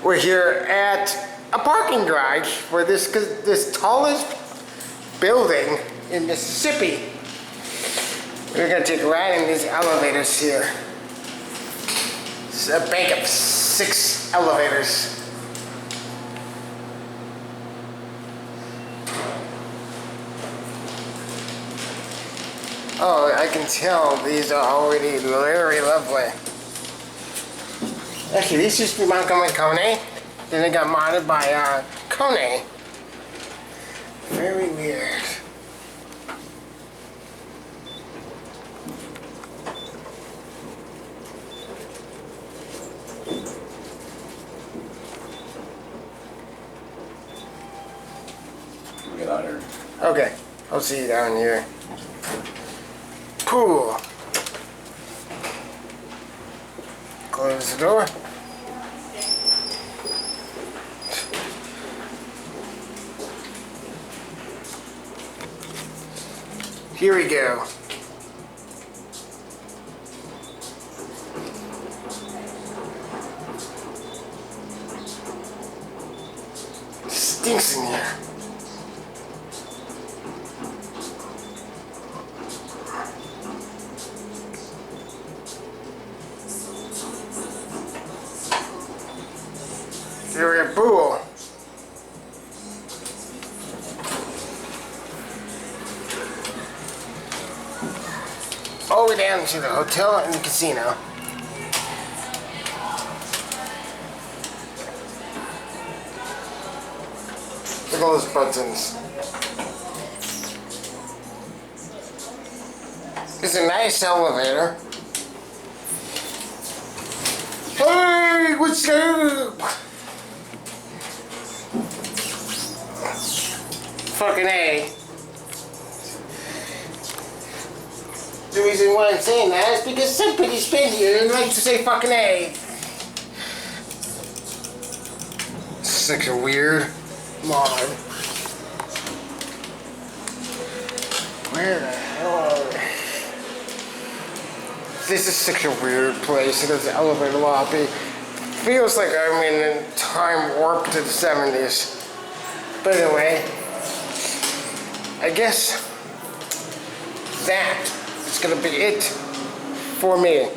We're here at a parking garage for this tallest building in Mississippi. We're gonna take a ride in these elevators here. It's a bank of 6 elevators. Oh, I can tell these are already very lovely. Actually, these used to be Montgomery KONE. Then they got modded by KONE. Very weird. Get out here. Okay, I'll see you down here. Pool. Close the door. Here we go. Stinks in here. Here we have pool. All the way down to the hotel and the casino. Look at all those buttons. It's a nice elevator. Hey, what's up? Fucking A. The reason why I'm saying that is because somebody's been here and likes to say fucking A. Such a weird mod. Where the hell are we? This is such a weird place. It has an elevator lobby. Feels like I'm in a time warp to the 70s. But anyway, I guess that is gonna be it for me.